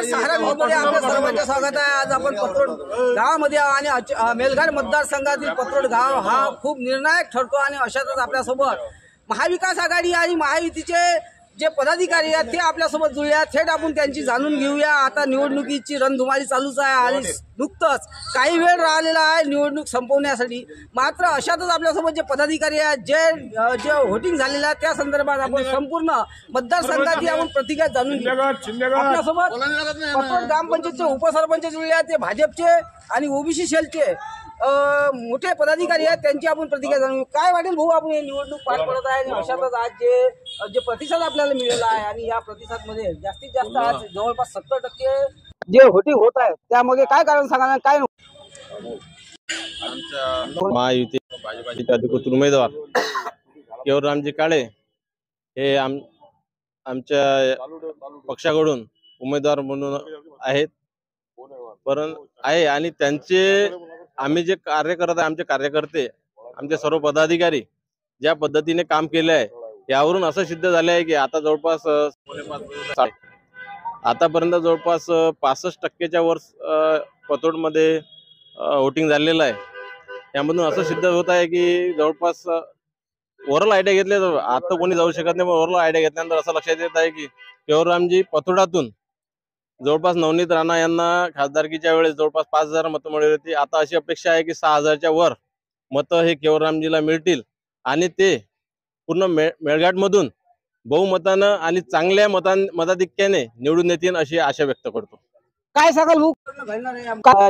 सहारा न्यूजमध्ये आपल्या सर्वांचे स्वागत आहे। आज आपण पत्रोड गावामध्ये आणि मेलघाट मतदारसंघातील पत्रोड गाव हा खूप निर्णायक ठरतो आणि अशातच आपल्यासोबत महाविकास आघाडी आणि महायुतीचे जे पदाधिकारी आहेत ते आपल्यासोबत जुळले थेट आपण त्यांची जाणून घेऊया। आता निवडणुकीची रणधुमाळी चालूच आहे आणि नुकतंच काही वेळ राहिलेला आहे निवडणूक संपवण्यासाठी। मात्र अशातच आपल्यासोबत जे पदाधिकारी आहेत जे व्होटिंग झालेलं आहे त्या संदर्भात आपण संपूर्ण मतदारसंघाची आपण प्रतिक्रिया जाणून घेऊ। आपल्यासोबत पत्रोड ग्रामपंचायतचे उपसरपंच जुळले आहेत ते भाजपचे आणि ओबीसी सेलचे मोठे पदाधिकारी आहेत त्यांची आपण प्रतिक्रिया जाणून काय वाटेल भाऊ आपण हे निवडणूक पार पडत आहे आणि अशातच आज जे प्रतिसाद आपल्याला मिळाला आहे आणि या प्रतिसादमध्ये जास्तीत जास्त आज जवळपास 70% जे व्होटिंग होत आहे त्यामध्ये काय कारण सांगा काय आमच्या महायुती भाजपाचे अधिकृत उमेदवार केवळरामजी काळे हे आमच्या पक्षाकडून उमेदवार म्हणून आहेत आहे आणि त्यांचे आम्ही जे कार्य करत आहे आमचे कार्यकर्ते आमचे सर्व पदाधिकारी ज्या पद्धतीने काम केले आहे यावरून असं सिद्ध झाले आहे की आता जवळपास आतापर्यंत जवळपास 65% वर पतोडमध्ये वोटिंग झालेलं आहे। यामधून असं सिद्ध होत आहे की जवळपास ओव्हरऑल आयडिया घेतले तर आता कोणी जाऊ शकत नाही, पण ओव्हरऑल आयडिया घेतल्यानंतर असं लक्षात येत आहे की केवळरामजी पतोडातून जवळपास नवनीत राणा यांना खासदारकीच्या वेळेस जवळपास 5000 मतं मिळाली होती। आता अशी अपेक्षा आहे की 6000च्या वर मतं हे केवळरामजीला मिळतील आणि ते पूर्ण मेळघाटमधून बहुमतानं आणि चांगल्या मताधिक्याने निवडून येतील अशी आशा व्यक्त करतो। काय सांगाल भाऊ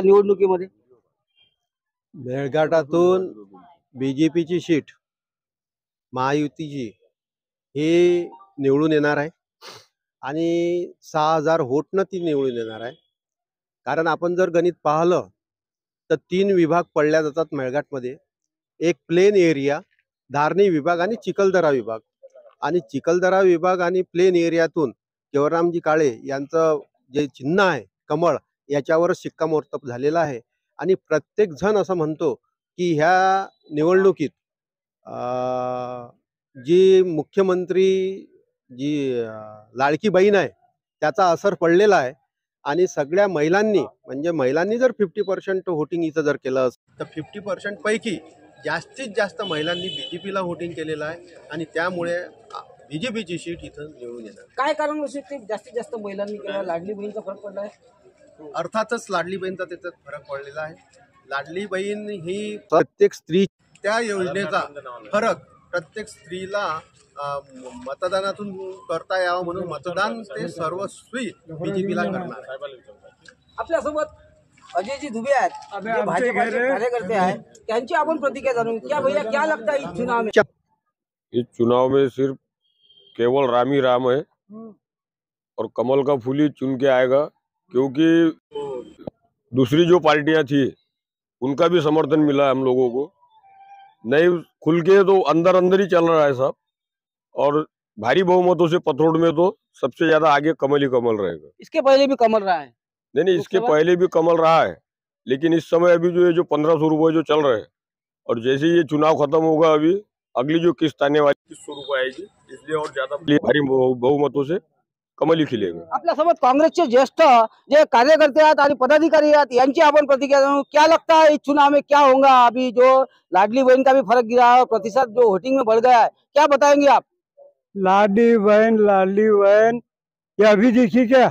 निवडणुकीमध्ये? मेळघाटातून बीजेपीची सीट महायुतीची हे निवडून येणार आहे आणि 6000 वोटनं ती निवडून येणार आहे। कारण आपण जर गणित पाहिलं तर 3 विभाग पडल्या जातात मेळघाटमध्ये, एक प्लेन एरिया, धारणी विभाग आणि चिखलदरा विभाग। आणि चिखलदरा विभाग आणि प्लेन एरियातून केवळरामजी काळे यांचं जे चिन्ह आहे कमळ याच्यावर शिक्कामोर्तब झालेला आहे आणि प्रत्येक जण असं म्हणतो की ह्या निवडणुकीत जी मुख्यमंत्री जी लाडकी बहीण आहे त्याचा असर पडलेला आहे आणि सगळ्या महिलांनी म्हणजे महिलांनी जर 50% वोटिंग इथं जर केलं तर 50% पैकी जास्तीत जास्त महिलांनी बीजेपीला वोटिंग केलेलं आहे आणि त्यामुळे बीजेपीची सीट इथं निवडून येणार। काय कारण ते जास्तीत जास्त महिलांनी केलं? लाडली बहीणचा फरक पडला आहे? अर्थातच लाडली बहीणचा त्याच्यात फरक पडलेला आहे। लाडली बहीण ही प्रत्येक स्त्री त्या योजनेचा फरक प्रत्येक स्त्रीला मतदानातून करता यावं म्हणून मतदान ते सर्वस्वी बीजेपीला करणार आहे। आपल्यासोबत अजयजी दुबे आहेत जे भाजपाचे कार्यकर्ते आहेत त्यांची आपण प्रतिक्रिया जाणून क्या भैया क्या लगता है इस चुनाव में? इस चुनाव में सिर्फ केवल राम ही राम है और कमल का फूल ही चुन के आएगा, क्योंकि दूसरी जो पार्टियां थी उनका भी समर्थन मिला है हम लोगों को। नहीं खुल के तो अंदर अंदर ही चल रहा है सब और भारी बहुमतों से पतरोड में तो सबसे ज्यादा आगे कमल ही कमल रहेगा। इसके पहले भी कमल रहा है? नहीं, इसके पहले भी कमल रहा है, लेकिन इस समय अभी जो ये जो 1500 रुपये जो चल रहे हैं और जैसे ये चुनाव खत्म होगा अभी अगली जो किस्त आने वाली 300 रुपये आएगी, इसलिए और ज्यादा भारी बहुमतों से कमल ही खिलेगा। आपल्यासोबत कांग्रेसचे ज्येष्ठ जे कार्यकर्ते आहेत आणि पदाधिकारी आहेत यांची आपण प्रतिक्रिया जाणूं। क्या लगता है इस चुनाव में क्या होगा? अभी जो लाडली बहन का भी फर्क गिरा है, प्रतिशत जो वोटिंग में बढ़ गया है, क्या बताएंगे आप? लाडली बहन ये अभी देखिए क्या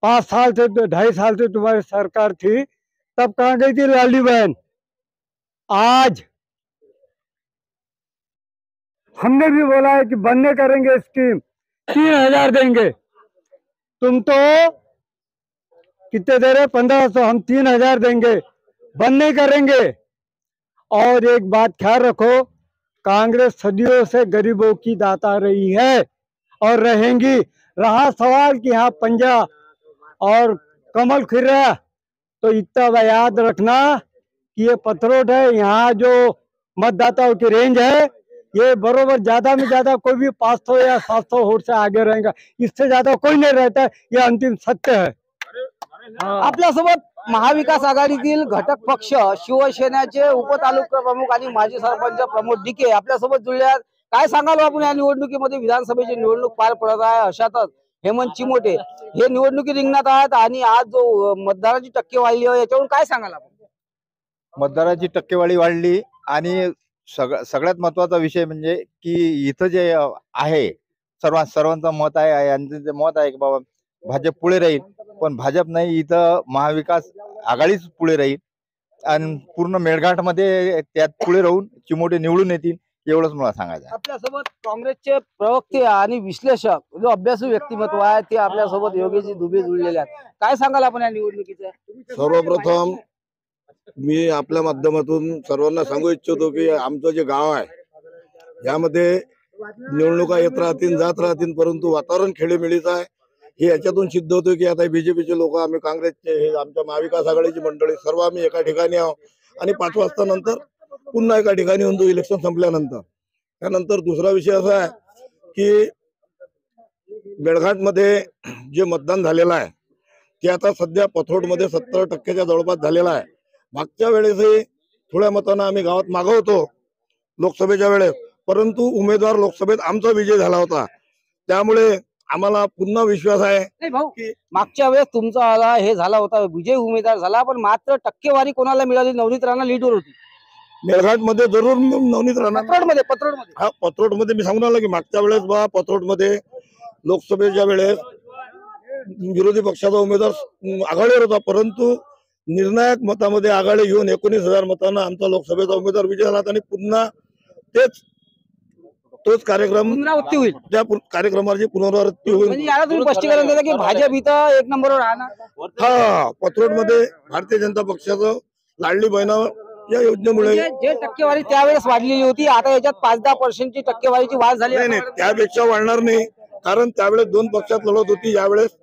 5 साल से 2.5 साल से तुम्हारी सरकार थी, तब कहाँ गई थी लाडली बहन? आज हमने भी बोला है कि बनने करेंगे स्कीम, 3000 देंगे। तुम तो कितने दे रहे? 1500, हम 3000 देंगे, बनने करेंगे। और एक बात ख्याल रखो, कांग्रेस सदियों से गरीबों की दाता रही है और रहेंगी। रहा सवाल कि हाँ पंजा और कमल खिल रहा, तो इतना याद रखना कि ये पथरोट है, यहाँ जो मतदाताओं की रेंज है ये बरोबर ज्यादा में ज्यादा कोई भी 500 या 700 वोट से आगे रहेगा, इससे ज्यादा कोई नहीं रहता है, ये अंतिम सत्य है। आपल्यासोबत महाविकास आघाडीतील घटक पक्ष शिवसेनेचे उपतालुका प्रमुख आणि माजी सरपंच प्रमोद डिके आपल्यासोबत जुळले आहेत। काय सांगाल आपण या निवडणुकीमध्ये? विधानसभेची निवडणूक पार पडत आहे, अशातच हेमंत चिमोटे हे निवडणुकी रिंगणात आहेत आणि आज जो मतदाराची टक्केवारी आहे याच्यावरून काय सांगाल आपण? मतदाराची टक्केवारी वाढली आणि सगळ्यात महत्वाचा विषय म्हणजे की इथं जे आहे सर्वांचं मत आहे, यांचं जे मत आहे की बाबा भाजप पुढे राहील, पण भाजप नाही, इथं महाविकास आघाडीच पुढे राहील आणि पूर्ण मेळघाटमध्ये त्यात पुढे राहून चिमोटे निवडून येतील, एवढंच मला सांगायचं आहे. आपल्यासोबत काँग्रेसचे प्रवक्ते आणि विश्लेषक जो अभ्यासू व्यक्तिमत्व आहे ते आपल्यासोबत योगेशजी दुबे जुळलेले आहेत. काय सांगाल आपण या निवडणुकीचं? सर्वप्रथम मी आपल्या माध्यमातून सर्वांना सांगू इच्छितो की आमचं जे गाव आहे यामध्ये निवडणुका येत राहतील जात राहतील, परंतु वातावरण खेळीमेळीचं आहे. हे याच्यातून सिद्ध होतं की आता बीजेपीचे लोक, आम्ही काँग्रेसचे, हे आमच्या महाविकास आघाडीची मंडळी सर्व आम्ही एका ठिकाणी आहोत आणि 5 वाजता नंतर पुन्हा एका ठिकाणी होतो इलेक्शन संपल्यानंतर. त्यानंतर दुसरा विषय असा आहे की मेळघाटमध्ये जे मतदान झालेलं आहे ते आता सध्या पथोडमध्ये 70% जवळपास झालेलं आहे. मागच्या वेळेसही थोड्या मतांना आम्ही गावात मागं होतो लोकसभेच्या वेळेस, परंतु उमेदवार लोकसभेत आमचा विजय झाला होता. त्यामुळे आम्हाला पुन्हा विश्वास आहे. नाही भाऊ, मागच्या वेळेस तुमचा हे झाला होता, विजय उमेदवार झाला, पण मात्र टक्केवारी कोणाला मिळाली? नवनीत राणा लीडवर होती मेळघाटमध्ये. जरूर नवनीत राणा पत्रोडमध्ये हा पत्रोडमध्ये मी सांगून आलो की मागच्या वेळेस बा पत्रोडमध्ये लोकसभेच्या वेळेस विरोधी पक्षाचा उमेदवार आघाडीवर होता, परंतु निर्णायक मतामध्ये आघाडी घेऊन 19,000 मतांना आमचा लोकसभेचा उमेदवार विजय झाला आणि पुन्हा तोच कार्यक्रम पुनरावृत्ती होईल. त्या कार्यक्रमाची पुनरावृत्ती होईल. म्हणजे याला तुम्ही स्पष्टीकरण देता की भाजप इथं 1 नंबरवर राहणार? हा, पत्रोडमध्ये भारतीय जनता पक्षाचं लाडली बहिणा या योजनेमुळे जे टक्केवारी त्यावेळेस वाढलेली होती, आता याच्यात 5-10% टक्केवारीची वाढ झाली. नाही, त्यापेक्षा वाढणार नाही, कारण त्यावेळेस 2 पक्षात लढत होती. यावेळेस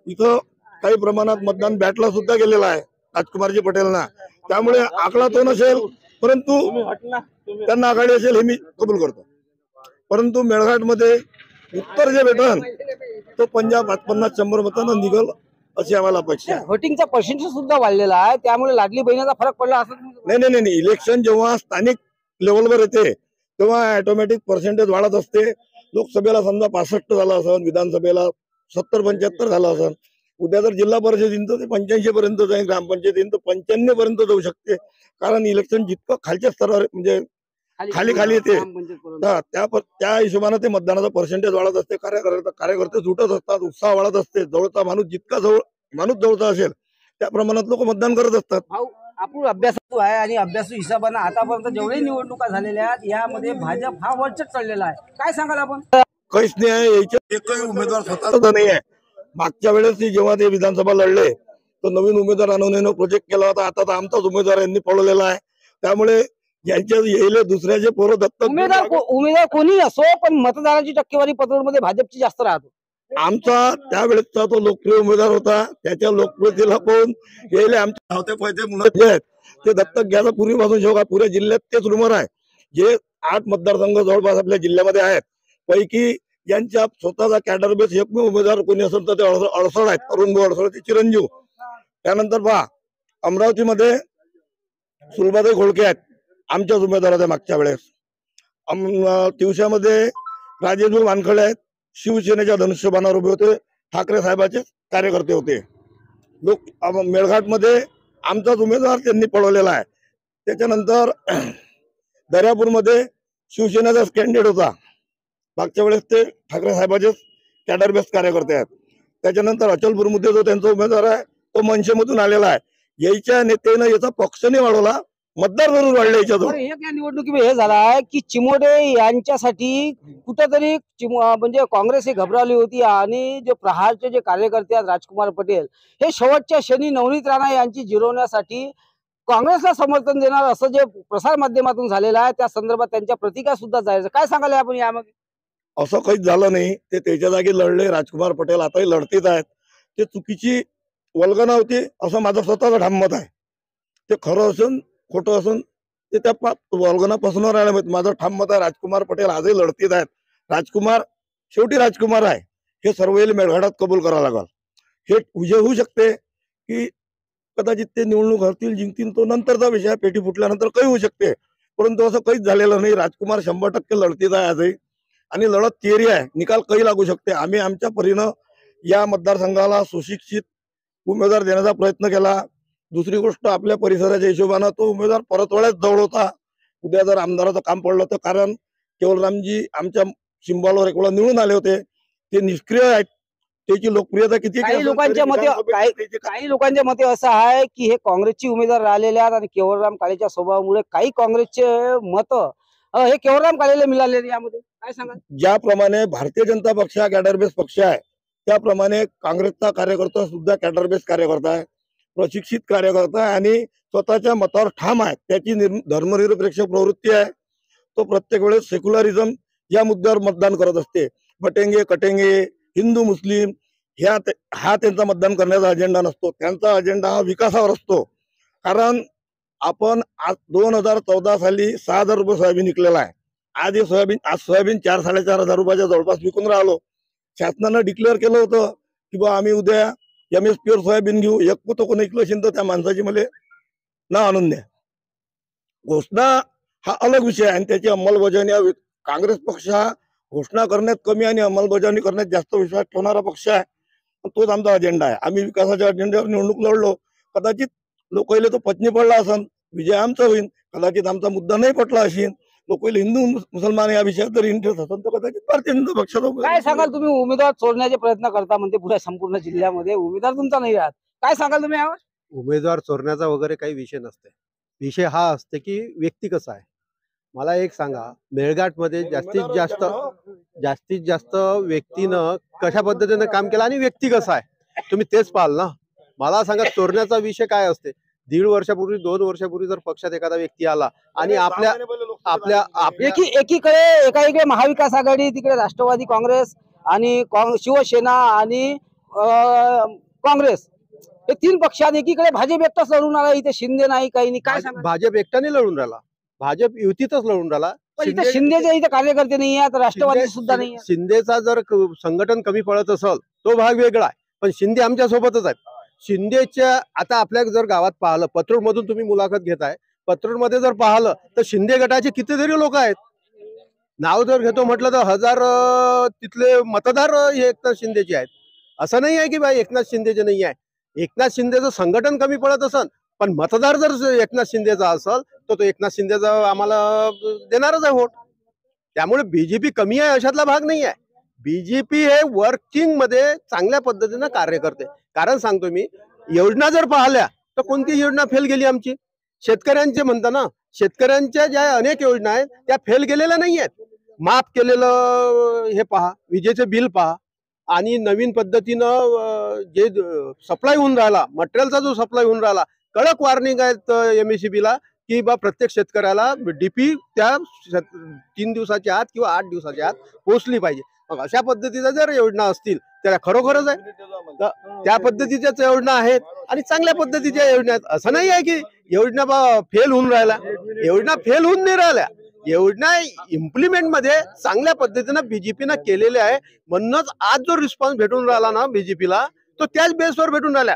इथं काही प्रमाणात मतदान बॅटला सुद्धा गेलेलं आहे राजकुमारजी पटेलना. त्यामुळे आकडा तो नसेल, परंतु त्यांना आघाडी असेल हे मी कबूल करतो. परंतु मेळघाटमध्ये उत्तर जे भेटन तो 50-50 मतांना निघल अशी आम्हाला अपेक्षा आहे. व्होटिंगचा पर्सेंटेज सुद्धा वाढलेला आहे, त्यामुळे लाडली बहिणीचा फरक पडला असं? नाही, इलेक्शन जेव्हा स्थानिक लेवलवर येते तेव्हा ऑटोमॅटिक पर्सेंटेज वाढत असते. लोकसभेला समजा 65 झाला असेल, विधानसभेला 70-75 झाला असेल, उद्या जर जिल्हा परिषदेचं ते 85 पर्यंत जाईल, ग्रामपंचायतीनं 95 पर्यंत जाऊ शकते. कारण इलेक्शन जितकं खालच्या स्तरावर म्हणजे खाली येते त्या हिशोबाने ते मतदानाचा पर्सेंटेज वाढत असते. कार्यकर्ते जुटत असतात, उत्साह वाढत असते. जवळचा माणूस जितका जवळचा असेल त्या प्रमाणात लोक मतदान करत असतात. आपण अभ्यासू आहे आणि अभ्यासू हिशोबाने आतापर्यंत जेवढे निवडणुका झालेल्या आहेत यामध्ये भाजप हा वरचढ चढलेला आहे. काय सांगाल आपण? काहीच नाही आहे, याच्यात एकही उमेदवार स्वतःचा नाही आहे. मागच्या वेळेस जेव्हा ते विधानसभा लढले तर नवीन उमेदवार आणून प्रोजेक्ट केला होता. आता तर आमचाच उमेदवार यांनी पळवलेला आहे. त्यामुळे यांच्या येईल दुसऱ्याचे पोरं दत्तक उमेदवार कोणी असो, पण मतदाराची टक्केवारी पत्रोडमध्ये भाजपची जास्त राहतो. आमचा त्यावेळेसचा तो लोकप्रिय उमेदवार होता. त्याच्या लोकप्रियतेला पाहून येईल आमचे धावते पैसे म्हणत आहेत ते दत्तक घ्यायचा पूर्वीपासून शोक आहे. पुऱ्या जिल्ह्यात तेच रुमर आहे. जे 8 मतदारसंघ जवळपास आपल्या जिल्ह्यामध्ये आहेत पैकी यांच्या स्वतःचा कॅडर बेस एकमेव उमेदवार कोणी असेल तर ते अडसळ आहेत. अरुण अडसळचे चिरंजीव. त्यानंतर पहा अमरावतीमध्ये सुलभाताई घोळके आहेत, आमच्याच उमेदवार होत्या मागच्या वेळेस. तिवशामध्ये राजेंद्र वानखडे आहेत, शिवसेनेच्या धनुष्यबाणावर उभे होते, ठाकरे साहेबांचे कार्यकर्ते होते. मेळघाटमध्ये आमचाच उमेदवार त्यांनी पळवलेला आहे. त्याच्यानंतर दर्यापूरमध्ये शिवसेनेचाच कॅन्डिडेट होता मागच्या वेळेस, ते ठाकरे साहेबांचे कॅडर बेस कार्यकर्ते आहेत. त्याच्यानंतर अचलपूरमध्ये जो त्यांचा उमेदवार आहे तो मनसेमधून आलेला आहे. याच्या नेत्यानं याचा पक्ष नाही वाढवला, मतदार जरूर वाढले याच्यातून. एक या निवडणुकीमध्ये हे झालं आहे की चिमोटे यांच्यासाठी कुठेतरी म्हणजे काँग्रेस ही घबरावली होती आणि जे प्रहारचे जे कार्यकर्ते आहेत राजकुमार पटेल हे शेवटच्या क्षणी नवनीत राणा यांची जिरवण्यासाठी काँग्रेसला समर्थन देणार असं जे प्रसार माध्यमातून झालेलं आहे त्या संदर्भात त्यांच्या प्रतिक्रिया सुद्धा जायचं. काय सांगाल आपण यामध्ये? असं काहीच झालं नाही. ते त्याच्या जागी लढले. राजकुमार पटेल आताही लढतीत आहेत. ते चुकीची वल्गना होती असं माझं स्वतःचं ठाम मत आहे. ते खरं असून खोटं असून ते त्या वल्गनापासून राहिलं. माझं ठाम मत आहे राजकुमार पटेल आजही लढतीत आहेत. राजकुमार शेवटी राजकुमार आहे हे सर्व मेळघाटात कबूल करावं लागल. हे विजय होऊ शकते की कदाचित ते निवडणूक हरतील जिंकतील तो नंतरचा विषय. पेटी फुटल्यानंतर काही होऊ शकते, परंतु असं काहीच झालेलं नाही. राजकुमार 100% लढतीत आहे आजही आणि लढत तिहेरी आहे. निकाल काही लागू शकते. आम्ही आमच्या परीनं या मतदारसंघाला सुशिक्षित उमेदवार देण्याचा प्रयत्न केला. दुसरी गोष्ट, आपल्या परिसराच्या हिशोबानं तो उमेदवार परतवाड्यात जवळ होता. उद्या जर आमदाराचं काम पडलं तर, कारण केवलरामजी आमच्या सिंबालवर एक वेळा निवडून आले होते, ते निष्क्रिय आहेत. त्याची लोकप्रियता किती काही लोकांच्या मते असं आहे की हे काँग्रेसची उमेदवार राहिलेले आहेत आणि केवलराम काळेच्या स्वभावामुळे काही काँग्रेसचे मत हे केवलराम काळेला मिळाले यामध्ये काय सांगा. ज्याप्रमाणे भारतीय जनता पक्ष हा कॅडरबेस पक्ष आहे, त्याप्रमाणे काँग्रेसचा कार्यकर्ता सुद्धा कॅडरबेस कार्यकर्ता आहे, प्रशिक्षित कार्यकर्ता आहे आणि स्वतःच्या मतावर ठाम आहे. त्याची धर्मनिरपेक्ष प्रवृत्ती आहे. तो प्रत्येक वेळेस सेक्युलरिझम या मुद्द्यावर मतदान करत असते. बटेंगे कटेंगे, हिंदू मुस्लिम हा त्यांचा मतदान करण्याचा अजेंडा नसतो. त्यांचा अजेंडा हा विकासावर असतो. कारण आपण आज 2014 साली 6,000 रुपये सोयाबीन विकलेला आहे. आज सोयाबीन 4-4.5 रुपयाच्या जवळपास विकून राहिलो. शासनानं डिक्लेअर केलं होतं की बा आम्ही उद्या MSP वर सोयाबीन घेऊ. एक पोतं कोणी ऐकलं असेल तर त्या माणसाची मला ना आणून द्या. घोषणा हा अलग विषय आहे आणि त्याची अंमलबजावणी, काँग्रेस पक्ष हा घोषणा करण्यात कमी आणि अंमलबजावणी करण्यात जास्त विश्वास ठेवणारा पक्ष आहे. तोच आमचा अजेंडा आहे. आम्ही विकासाच्या अजेंड्यावर निवडणूक लढलो. कदाचित लोकांना तो पत्नी पडला असेल, विजय आमचा होईल. कदाचित आमचा मुद्दा नाही पटला असेल, लोकांना हिंदू मुसलमान या विषयात जर इंटरेस्ट असेल तर कदाचित भारतीय जनता पक्षाचा. काय सांगाल तुम्ही, उमेदवार चोरण्याचे प्रयत्न करता म्हणते पुऱ्या संपूर्ण जिल्ह्यामध्ये, उमेदवार तुमचा नाही राहत, काय सांगाल तुम्ही यावर. उमेदवार चोरण्याचा वगैरे काही विषय नसते. विषय हा असते की व्यक्ती कसा आहे. मला एक सांगा, मेळघाटमध्ये जास्तीत जास्त व्यक्तीनं कशा पद्धतीने काम केलं आणि व्यक्ती कसा आहे तुम्ही तेच पाहाल ना. मला सांगा, चोरण्याचा विषय काय असते. 1.5 वर्षापूर्वी 2 वर्षापूर्वी जर पक्षात एखादा व्यक्ती आला आणि एकीकडे महाविकास आघाडी, तिकडे राष्ट्रवादी काँग्रेस आणि शिवसेना आणि काँग्रेस, हे 3 पक्षात एकीकडे भाजप एकटाच लढून आला. इथे शिंदे नाही, काही नाही, काय सांगा. भाजप एकट्याने लढून राहिला, भाजप युतीतच लढून राहिला. इथे शिंदेचे इथे कार्यकर्ते नाही आहेत, राष्ट्रवादी सुद्धा नाही. शिंदेचा जर संघटन कमी पडत असेल तो भाग वेगळा आहे, पण शिंदे आमच्या सोबतच आहेत. शिंदेच्या आता आपल्या जर गावात पाहिलं, पत्रोड मधून तुम्ही मुलाखत घेताय, पत्रोड मध्ये जर पाहिलं तर शिंदे गटाचे कितीतरी लोक आहेत. नाव जर घेतो म्हटलं तर 1000 तिथले मतदार हे एकनाथ शिंदेचे आहेत. असं नाही आहे की बाई एकनाथ शिंदेचे नाही आहे. एकनाथ शिंदेचं संघटन कमी पडत असेल, पण मतदार जर एकनाथ शिंदेचा असेल तर तो एकनाथ शिंदेचा आम्हाला देणारच आहे वोट. त्यामुळे बीजेपी कमी आहे अशातला भाग नाही आहे. बीजेपी हे वर्किंग मध्ये चांगल्या पद्धतीनं कार्य करते. कारण सांगतो मी, योजना जर पाहिल्या तर कोणती योजना फेल गेली आमची. शेतकऱ्यांचे म्हणता ना, शेतकऱ्यांच्या ज्या अनेक योजना आहेत त्या फेल गेलेल्या नाही आहेत. माफ केलेलं हे पहा, विजेचे बिल पहा, आणि नवीन पद्धतीनं जे सप्लाय होऊन राहिला, मटेरियलचा जो सप्लाय होऊन राहिला, कडक वॉर्निंग आहेत MSEB ला की बा प्रत्येक शेतकऱ्याला DP त्या 3 दिवसाच्या आत किंवा 8 दिवसाच्या आत पोहोचली पाहिजे. मग अशा पद्धतीच्या जर योजना असतील त्या खरोखरच आहे, त्या पद्धतीच्याच योजना आहेत आणि चांगल्या पद्धतीच्या योजना आहेत. असं नाही आहे की योजना फेल होऊन राहिल्या. योजना फेल होऊन नाही राहिल्या. योजना इम्प्लिमेंट मध्ये चांगल्या पद्धतीनं बीजेपीनं केलेले आहे. म्हणूनच आज जो रिस्पॉन्स भेटून राहिला ना बीजेपीला, तो त्याच बेसवर भेटून राहिला.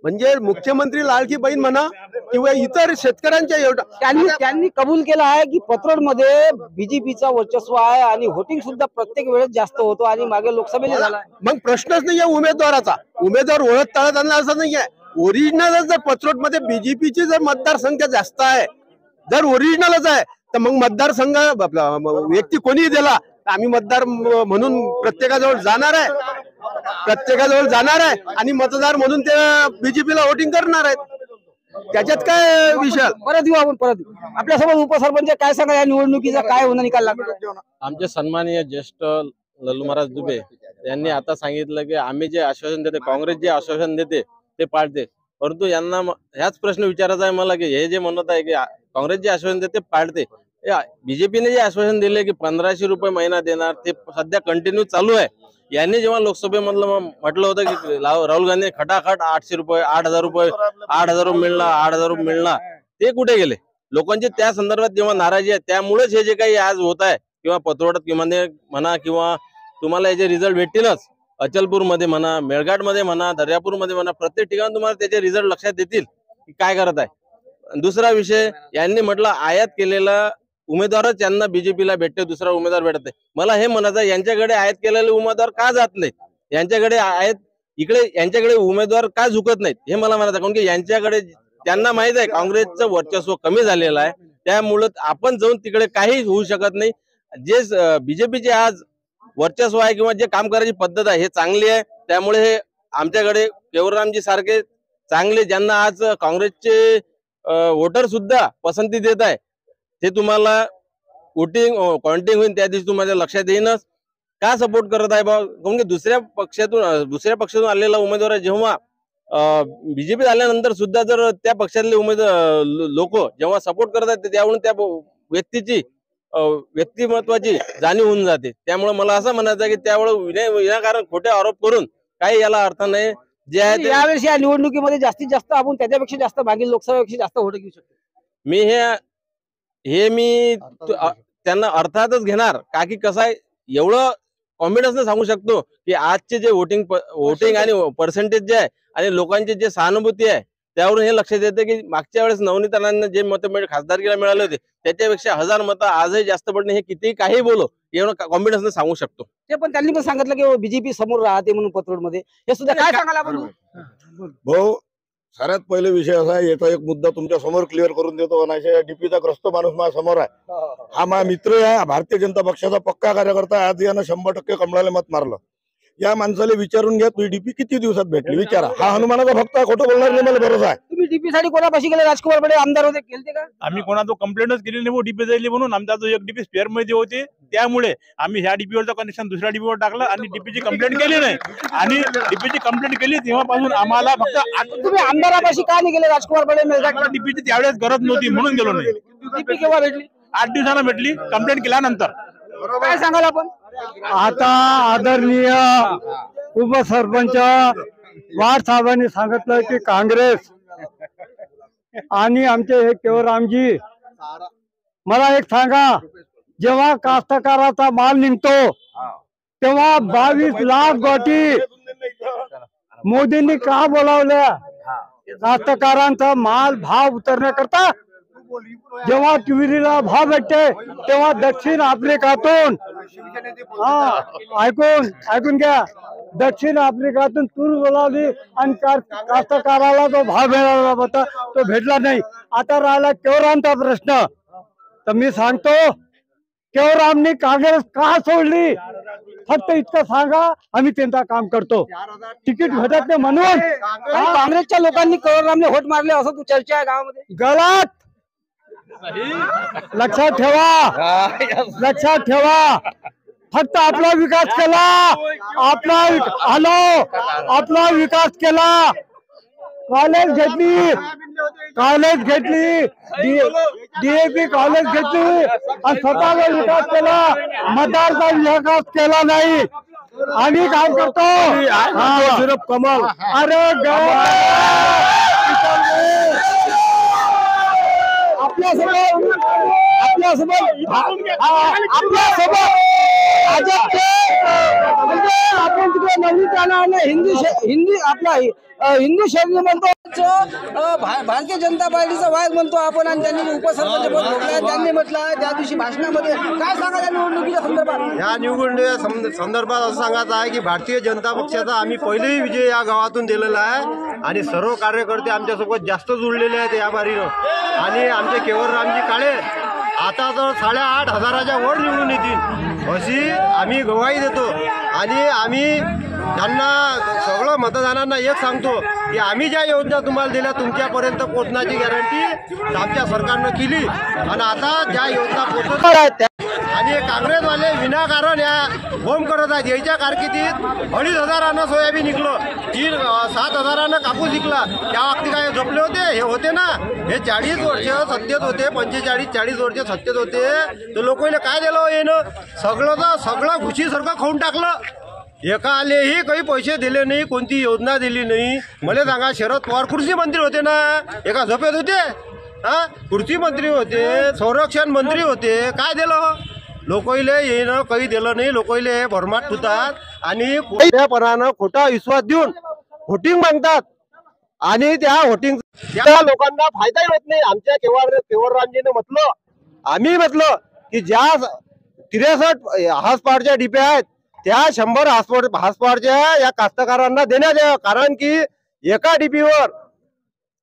म्हणजे मुख्यमंत्री लाडकी बहीण म्हणा किंवा इतर शेतकऱ्यांच्या योजना त्यांनी कबूल केलं आहे की पत्रोड मध्ये बीजेपीचा वर्चस्व आहे आणि व्होटिंग सुद्धा प्रत्येक वेळेस जास्त होतो आणि मागे लोकसभेला झाला. मग प्रश्नच नाही आहे उमेदवाराचा. उमेदवार ओळख तळत आणला असं नाही आहे. ओरिजिनलच जर पत्रोड मध्ये बीजेपीची जर मतदारसंख्या जास्त आहे, जर ओरिजिनलच आहे, तर मग मतदारसंघ व्यक्ती कोणी दिला आम्ही मतदार म्हणून प्रत्येकाजवळ जाणार आहे आणि मतदार म्हणून ते बीजेपीला वोटिंग करणार आहेत. त्याच्यात काय विषय. परत येऊ आपल्यासोबत उपसरपंच, काय सांगा या निवडणुकीचा काय होणार निकाल लागला. आमचे सन्माननीय ज्येष्ठ लल्लू महाराज दुबे यांनी आता सांगितलं की आम्ही जे आश्वासन देते, काँग्रेस जे आश्वासन देते ते पाळते. परंतु यांना ह्याच प्रश्न विचारायचा आहे मला की हे जे म्हणत आहे की काँग्रेस जे आश्वासन देते पाळते, बीजेपीने जे आश्वासन दिले की 1500 रुपये महिना देणार ते सध्या कंटिन्यू चालू आहे. यांनी जेव्हा लोकसभेमधलं म्हटलं होतं की राहुल गांधी खटाखट 800 रुपये 8000 रुपये 8000 मिळणार, ते कुठे गेले. लोकांची त्या संदर्भात जेव्हा नाराजी आहे, त्यामुळेच हे जे काही आज होत आहे किंवा पतोडात म्हणा किंवा तुम्हाला याचे रिझल्ट भेटतीलच. अचलपूर मध्ये म्हणा, मेळघाट मध्ये म्हणा, दर्यापूर मध्ये म्हणा, प्रत्येक ठिकाणी तुम्हाला त्याचे रिझल्ट लक्षात येतील की काय करत आहे. दुसरा विषय, यांनी म्हटलं आयात केलेला उमेदवारच यांना बीजेपीला भेटते, दुसरा उमेदवार भेटत नाही. मला हे म्हणायचं यांच्याकडे आयात केलेले उमेदवार का जात नाही. यांच्याकडे आहेत, इकडे यांच्याकडे उमेदवार का झुकत नाहीत हे मला म्हणायचं. कारण की यांच्याकडे त्यांना माहित आहे काँग्रेसचं वर्चस्व कमी झालेलं आहे, त्यामुळं आपण जाऊन तिकडे काही होऊ शकत नाही. जे बीजेपीचे आज वर्चस्व आहे किंवा जे काम करायची पद्धत आहे हे चांगली आहे, त्यामुळे हे आमच्याकडे केवलरामजी सारखे चांगले ज्यांना आज काँग्रेसचे वोटर सुद्धा पसंती देत आहे, ते तुम्हाला वोटिंग काउंटिंग होईल त्या दिवशी तुम्हाला लक्षात येईनच का सपोर्ट करत आहे बा. कारण की दुसऱ्या पक्षातून आलेला उमेदवार जेव्हा बीजेपी आल्यानंतर सुद्धा जर त्या पक्षातले उमेदवार लोक जेव्हा सपोर्ट करत आहेत त्यावरून त्या व्यक्तीची व्यक्तिमत्वाची जाणीव होऊन जाते. त्यामुळे मला असं म्हणायचं आहे की त्यामुळे विनाकारण खोटे आरोप करून काही याला अर्थ नाही. जे आहे ते यावेळेस या निवडणुकीमध्ये जास्तीत जास्त आपण त्याच्यापेक्षा जास्त मागील लोकसभेपेक्षा जास्त वोट घेऊ शकतो. मी त्यांना अर्थातच घेणार का की कसं आहे एवढं कॉन्फिडन्स सांगू शकतो की आजचे जे वोटिंग आणि पर्सेंटेज जे आहे आणि लोकांची जे सहानुभूती आहे त्यावरून हे लक्षात येते की मागच्या वेळेस नवनीत राणांना जे मतं खासदारकीला मिळाले होते त्याच्यापेक्षा 1000 मतं आजही जास्त पडणे हे कितीही काही बोलो एवढं कॉन्फिडन्स सांगू शकतो. ते पण त्यांनी पण सांगितलं की बीजेपी समोर राहते म्हणून पत्रोडमध्ये, हे सुद्धा काय सांगाल आपण? भाऊ सगळ्यात पहिले विषय असा आहे, याचा एक मुद्दा तुमच्या समोर क्लिअर करून देतो. डीपीचा ग्रस्त माणूस माझ्या समोर आहे, हा माझा मित्र आहे, भारतीय जनता पक्षाचा पक्का कार्यकर्ता आहे. आज यानं 100% कमळाला मत मारलं. या माणसाला विचारून घ्या तुझी डीपी किती दिवसात भेटली, विचारा. हा हनुमानाचा भक्त खोटं बोलणार नाही, मला भरोसा आहे. तुम्ही डीपी साठी कोणापाशी गेले? राजकुमार बडे आमदार होते, केलते का? आम्ही कोणाचं कंप्लेंटच केली नाही डीपी जाईल म्हणून. आमचा जो एक डीपी स्पेअर मध्ये होते त्यामुळे आम्ही ह्या डीपीवरचं कनेक्शन दुसऱ्या डीपीवर टाकलं आणि डीपीची कंप्लेंट केली नाही. आणि डीपीची कंप्लेंट केली तेव्हापासून आम्हाला फक्त तुम्ही आमदारापाशी का नाही गेले? राजकुमार बडे मेळघाट डीपीची त्यावेळेस गरज नव्हती म्हणून गेलो नाही. डीपी केव्हा भेटली? 8 दिवसांना भेटली कंप्लेंट केल्यानंतर. काय सांगाल आपण? आता आदरणीय उपसरपंच वाड साहेबांनी सांगितलं की काँग्रेस आणि आमचे हे केवलरामजी, मला एक सांगा, जेव्हा कास्तकाराचा माल निघतो तेव्हा 22 लाख गोटी मोदींनी का बोलावल्या? कास्तकारांचा माल भाव उतरण्याकरता. जेव्हा तुरीला भाव भेटते तेव्हा दक्षिण आफ्रिकातून ऐकून घ्या, दक्षिण आफ्रिकातून तूर बोलावली आणि कास्तकाराला जो भाव मिळाला होता तो भेटला नाही. आता राहिला केवलरामचा प्रश्न. तर मी सांगतो केवलरामनी काँग्रेस का सोडली? फक्त इतकं सांगा, आम्ही त्यांचं काम करतो. तिकीट भेटत नाही म्हणून काँग्रेसच्या लोकांनी केवलरामने व्होट मारले असं तू चर्चा आहे गावामध्ये. गलत. लक्षात ठेवा, फक्त आपला विकास केला, आपला विकास केला. कॉलेज घेतली, DAP कॉलेज घेतली आणि स्वतःचा विकास केला, मतदारचा विकास केला नाही. आम्ही काम करतो सिर्फ कमल. अरे आपल्यासोबत आपण तिकडे नवनीत राणा हिंदी आपला हिंदू शैली म्हणतो, भारतीय जनता पार्टीचा वाद म्हणतो आपण, आणि त्यांनी उपसरपंच पद भोगलं. त्यांनी म्हटलं त्या दिवशी भाषणामध्ये काय सांगा या निवडणुकीच्या संदर्भात? या निवडणुकीच्या संदर्भात असं सांगायचं आहे की भारतीय जनता पक्षाचा आम्ही पहिलेही विजय या गावातून दिलेला आहे आणि सर्व कार्यकर्ते आमच्यासोबत जास्त जुळलेले आहेत या बारीनं. आणि आमचे केवलरामजी काळे आता तर 8,500च्या वर निवडून येतील अशी आम्ही गवाही देतो. आणि आम्ही त्यांना सगळं मतदारांना एक सांगतो की आम्ही ज्या योजना तुम्हाला दिल्या तुमच्यापर्यंत पोहोचण्याची गॅरंटी आमच्या सरकारनं केली. आणि आता ज्या योजना पोहोचत आहेत आणि काँग्रेसवाले विनाकारण या होम करत आहेत. याच्या कारकिर्दीत 2,500 सोयाबीन निघलं, 7,000 कापूस विकला. त्या बाबतीत काय झोपले होते? हे होते ना, हे 40 वर्ष सत्तेत होते, 45-40 वर्ष सत्तेत होते. तर लोकांना काय दिलं? येणं सगळं घुशीसारखं खाऊन टाकलं. एकालेही काही पैसे दिले नाही, कोणती योजना दिली नाही. मला सांगा, शरद पवार कृषी मंत्री होते ना, एका झोपेत होते? कृषी मंत्री होते, संरक्षण मंत्री होते, काय दिलं? लोकांना येणं काही दिलं नाही. लोकांना भरमाट ठुतात आणि खोट्यापणानं खोटा विश्वास देऊन व्होटिंग मागतात आणि त्या व्होटिंग त्या लोकांना फायदाही होत नाही. आमच्या केवलरामजीने आम्ही म्हटलं की ज्या 63 हाऊस पावरच्या डीपी आहेत त्या 100 हॉर्सपॉवरच्या या कास्तकारांना देण्यात यावं, कारण की एका डीपीवर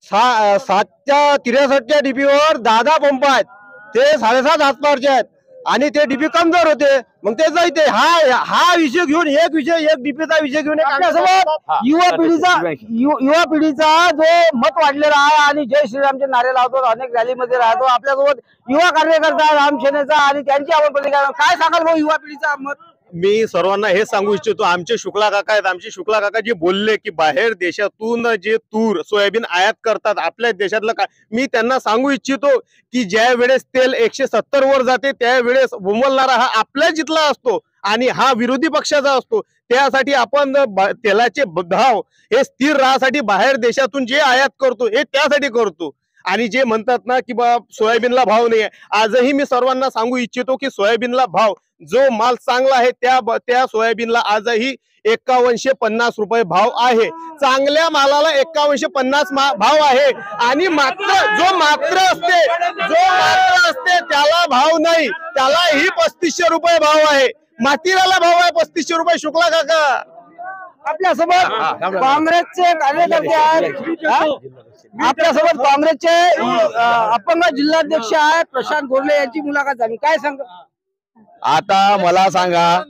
763 डीपीवर 10 पंप आहेत, ते 7.5 हॉर्सपॉवरचे आहेत आणि ते डीपी कमजोर होते, मग ते जायते. हा विषय घेऊन एक डीपीचा विषय घेऊन आपल्यासोबत युवा पिढीचा जो मत वाढलेला आहे आणि जय श्रीरामचे नारे लावतो, अनेक रॅलीमध्ये राहतो. आपल्यासोबत युवा कार्यकर्ता राम सेनेचा आणि त्यांची आपण प्रतिक्रिया काय सांगाल भाऊ युवा पिढीचा मत? मी सर्वांना हे सांगू इच्छितो, आमचे शुक्ला काका आहेत, आमचे शुक्ला काका जे बोलले की बाहेर देशातून जे तूर सोयाबीन आयात करतात आपल्या देशातलं काय, मी त्यांना सांगू इच्छितो की ज्या वेळेस तेल 170 वर जाते त्यावेळेस उमलणारा हा आपल्या जिथला असतो आणि हा विरोधी पक्षाचा असतो. त्यासाठी आपण तेलाचे भाव हे स्थिर राहण्यासाठी बाहेर देशातून जे आयात करतो हे त्यासाठी करतो. आणि जे म्हणतात ना की बा सोयाबीनला भाव नाही, आजही मी सर्वांना सांगू इच्छितो की सोयाबीनला भाव, जो माल चांगला आहे त्या सोयाबीनला आजही 5150 रुपये भाव आहे. चांगल्या मालाला 5150 भाव आहे आणि जो मात्र असते त्याला भाव नाही, त्यालाही 3500 रुपये भाव आहे. मातीराला भाव आहे 3500 रुपये. शुक्ला काका आपल्यासोबत काँग्रेसचे कार्यकर्ते आहेत, आपल्यासोबत काँग्रेसचे अपंग जिल्हाध्यक्ष आहेत प्रशांत गोरले यांची मुलाखत झाली. काय सांग? आता मला सांगा,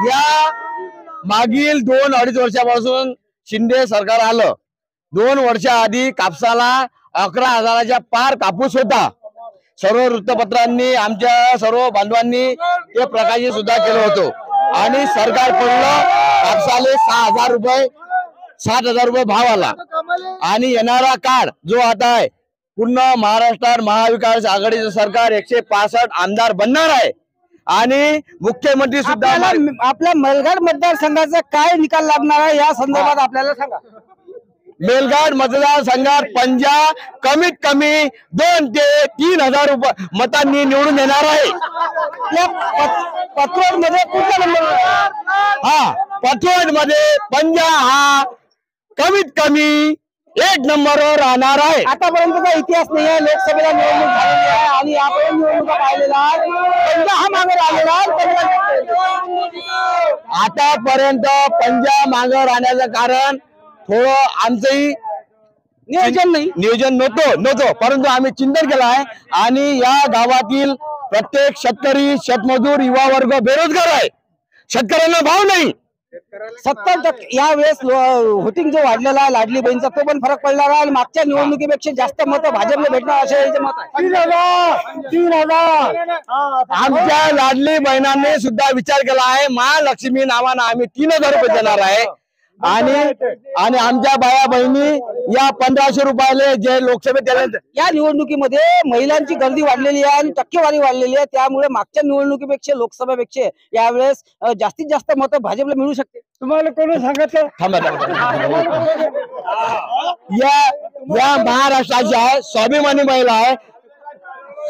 या मागील 2-2.5 वर्षापासून शिंदे सरकार आलं. 2 वर्षाआधी कापसाला 11,000च्या पार कापूस होता. सर्व वृत्तपत्रांनी आमच्या सर्व बांधवांनी ते प्रकाशित सुद्धा केलं होतं आणि सरकार पडलं, कापसाले 6,000 रुपये 7,000 रुपये भाव आला. आणि येणारा काळ जो आता आहे, पूर्ण महाराष्ट्रात महाविकास आघाडीचं सरकार 165 आमदार बनणार आहे आणि मुख्यमंत्री सुद्धा. आपल्या मेलघाट मतदारसंघाचा काय निकाल लागणार आहे या संदर्भात आपल्याला सांगा. मेलघाट मतदारसंघात पंजा कमीत कमी 2 ते 3,000 रुपये मतांनी निवडून येणार आहे. पतोड मध्ये कुठला नंबर? पतोड मध्ये पंजा हा कमीत कमी 1 नंबरवर राहणार आहे. आतापर्यंतचा इतिहास नाही आहे, लोकसभेला निवडणूक झालेली आहे आणि आपण निवडणुका पाहिलेला आहे, पंजा हा मागे राहिलेला आहे. आतापर्यंत पंजा मागे राहण्याचं कारण थोडं आमचंही नियोजन नव्हतं, परंतु आम्ही चिंतन केलं आहे आणि या गावातील प्रत्येक शेतकरी, शेतमजूर, युवा वर्ग बेरोजगार आहे. शेतकऱ्यांना भाव नाही. 70% या वेळेस व्होटिंग जो वाढलेला आहे लाडली बहीणचा, तो पण फरक पडला आहे. मागच्या निवडणुकीपेक्षा जास्त मतं भाजपला भेटणार असे याचे मत आहे. 3,000 आमच्या लाडली बहिणांनी सुद्धा विचार केला आहे. महालक्ष्मी नावानं आम्ही 3,000 रुपये देणार आहे आणि आमच्या बाया बहिणी या 1,500 रुपयाले जे लोकसभेत या निवडणुकीमध्ये महिलांची गर्दी वाढलेली आहे आणि टक्केवारी वाढलेली आहे. त्यामुळे मागच्या निवडणुकीपेक्षा लोकसभेपेक्षा यावेळेस जास्तीत जास्त मतं भाजपला मिळू शकते. तुम्हाला कोणी सांगितलं? या महाराष्ट्राच्या स्वाभिमानी महिला आहे,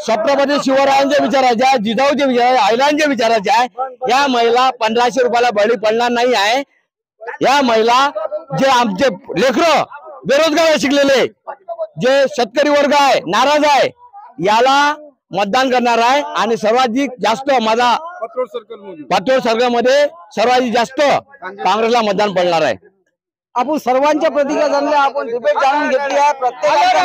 छत्रपती शिवरायांच्या विचाराच्या, जिजाऊच्या विचाराच्या, आईलांच्या विचाराच्या आहे. या महिला 1,500 रुपयाला बळी पडणार नाही आहे. या महिला जे आमचे लेकरं बेरोजगार शिकलेले, जे शेतकरी वर्ग आहे नाराज आहे, याला मतदान करणार आहे आणि सर्वाधिक जास्त माझा पातोड सर्कल मध्ये सर्वाधिक जास्त काँग्रेसला मतदान पडणार आहे. आपण सर्वांच्या प्रतिक्रिया जाणल्या, आपण डिबेट जाणून घेतली आहे. प्रत्येकाच्या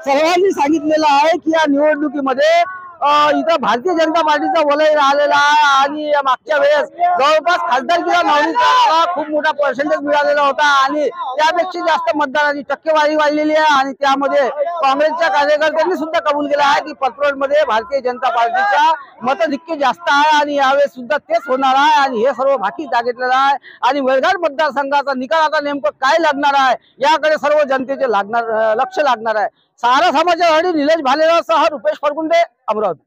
सर्वांनी सांगितलेलं आहे की या निवडणुकीमध्ये इथं भारतीय जनता पार्टीचा वलय राहिलेला आहे आणि मागच्या वेळेस जवळपास खासदारकीला नवनीतला खूप मोठा पर्सेंटेज मिळालेला होता आणि त्यापेक्षा जास्त मतदारांची टक्केवारी वाढलेली आहे. आणि त्यामध्ये काँग्रेसच्या कार्यकर्त्यांनी सुद्धा कबूल केलं आहे की पतरोड मध्ये भारतीय जनता पार्टीचा मताधिक्य जास्त आहे आणि यावेळेस सुद्धा तेच होणार आहे आणि हे सर्व भाकी जागितलेलं आहे. आणि मेळघाट मतदारसंघाचा निकाल आता नेमकं काय लागणार आहे याकडे सर्व जनतेचे लक्ष लागणार आहे. सहारा समाचारसाठी निलेश भालेराव सह रुपेश फडकुंडे, अमरावती.